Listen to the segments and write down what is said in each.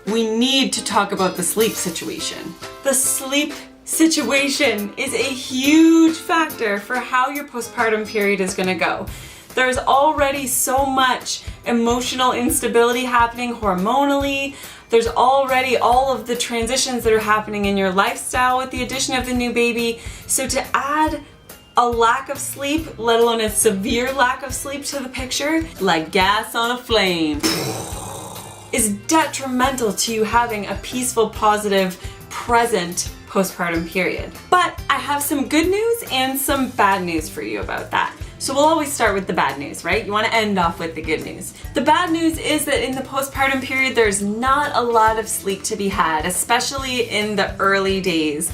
we need to talk about the sleep situation. The sleep situation is a huge factor for how your postpartum period is going to go. There's already so much emotional instability happening hormonally. There's already all of the transitions that are happening in your lifestyle with the addition of the new baby. So to add a lack of sleep, let alone a severe lack of sleep to the picture, like gas on a flame, is detrimental to you having a peaceful, positive, present postpartum period. But I have some good news and some bad news for you about that. So we'll always start with the bad news, right? You want to end off with the good news. The bad news is that in the postpartum period, there's not a lot of sleep to be had, especially in the early days.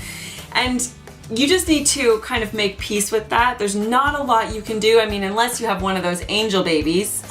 And you just need to kind of make peace with that. There's not a lot you can do. I mean, unless you have one of those angel babies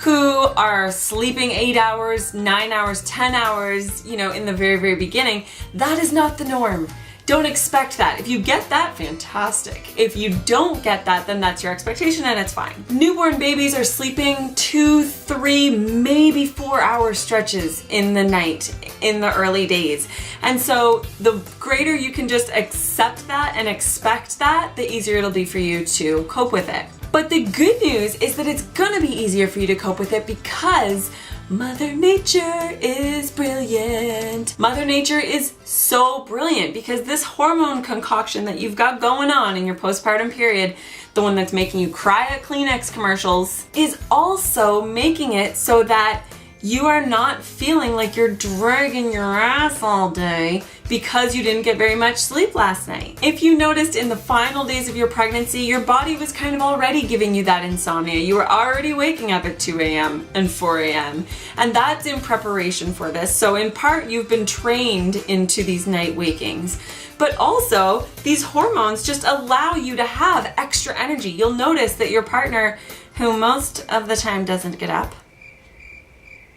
who are sleeping 8 hours, 9 hours, 10 hours, you know, in the very, very beginning. That is not the norm. Don't expect that. If you get that, fantastic. If you don't get that, then that's your expectation and it's fine. Newborn babies are sleeping 2, 3, maybe 4-hour stretches in the night in the early days. And so the greater you can just accept that and expect that, the easier it'll be for you to cope with it. But the good news is that it's gonna be easier for you to cope with it because Mother Nature is brilliant. Mother Nature is so brilliant because this hormone concoction that you've got going on in your postpartum period, the one that's making you cry at Kleenex commercials, is also making it so that you are not feeling like you're dragging your ass all day because you didn't get very much sleep last night. If you noticed in the final days of your pregnancy, your body was kind of already giving you that insomnia. You were already waking up at 2 a.m. and 4 a.m. And that's in preparation for this. So in part, you've been trained into these night wakings. But also, these hormones just allow you to have extra energy. You'll notice that your partner, who most of the time doesn't get up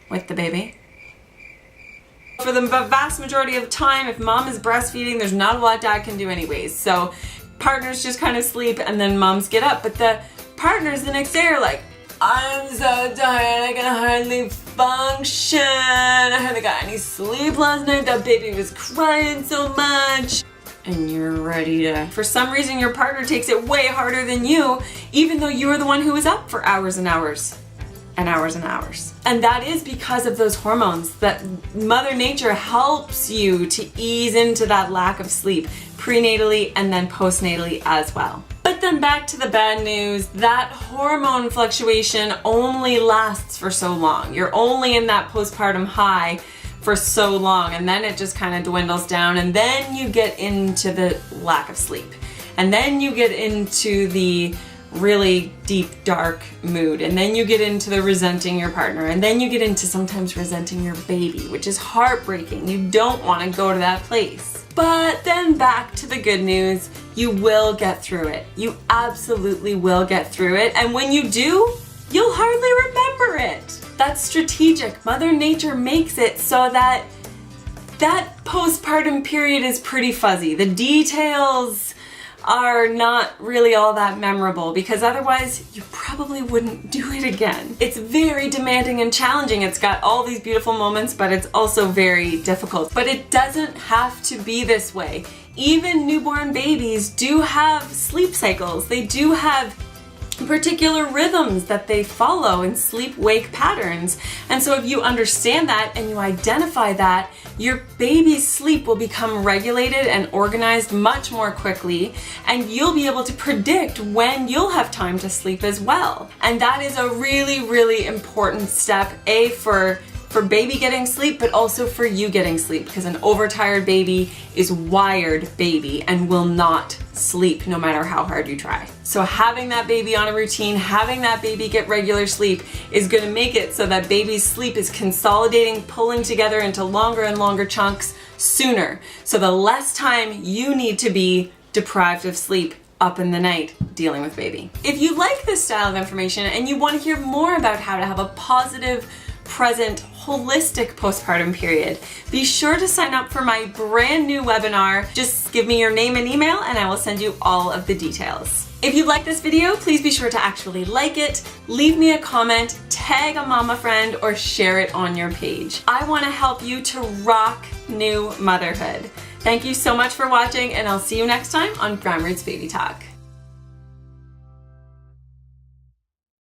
with the baby, for the vast majority of time, if mom is breastfeeding, there's not a lot dad can do anyways. So partners just kind of sleep and then moms get up. But the partners the next day are like, I'm so tired, I can hardly function. I haven't got any sleep last night. That baby was crying so much. And you're ready to, for some reason your partner takes it way harder than you, even though you were the one who was up for hours and hours. And hours and hours. And that is because of those hormones that Mother Nature helps you to ease into that lack of sleep prenatally and then postnatally as well. But then back to the bad news, that hormone fluctuation only lasts for so long. You're only in that postpartum high for so long and then it just kind of dwindles down and then you get into the lack of sleep. And then you get into the really deep, dark mood. And then you get into the resenting your partner. And then you get into sometimes resenting your baby, which is heartbreaking. You don't want to go to that place. But then back to the good news, you will get through it. You absolutely will get through it. And when you do, you'll hardly remember it. That's strategic. Mother Nature makes it so that that postpartum period is pretty fuzzy. The details are not really all that memorable because otherwise you probably wouldn't do it again. It's very demanding and challenging. It's got all these beautiful moments, but it's also very difficult. But it doesn't have to be this way. Even newborn babies do have sleep cycles. They do have particular rhythms that they follow in sleep-wake patterns. And so if you understand that and you identify that, your baby's sleep will become regulated and organized much more quickly, and you'll be able to predict when you'll have time to sleep as well. And that is a really, really important step, for baby getting sleep, but also for you getting sleep, because an overtired baby is wired baby and will not sleep no matter how hard you try. So having that baby on a routine, having that baby get regular sleep is going to make it so that baby's sleep is consolidating, pulling together into longer and longer chunks sooner. So the less time you need to be deprived of sleep up in the night dealing with baby. If you like this style of information and you want to hear more about how to have a positive, present, holistic postpartum period, be sure to sign up for my brand new webinar. Just give me your name and email and I will send you all of the details. If you like this video, please be sure to actually like it, leave me a comment, tag a mama friend or share it on your page. I want to help you to rock new motherhood. Thank you so much for watching, and I'll see you next time on Grandma Roots Baby Talk.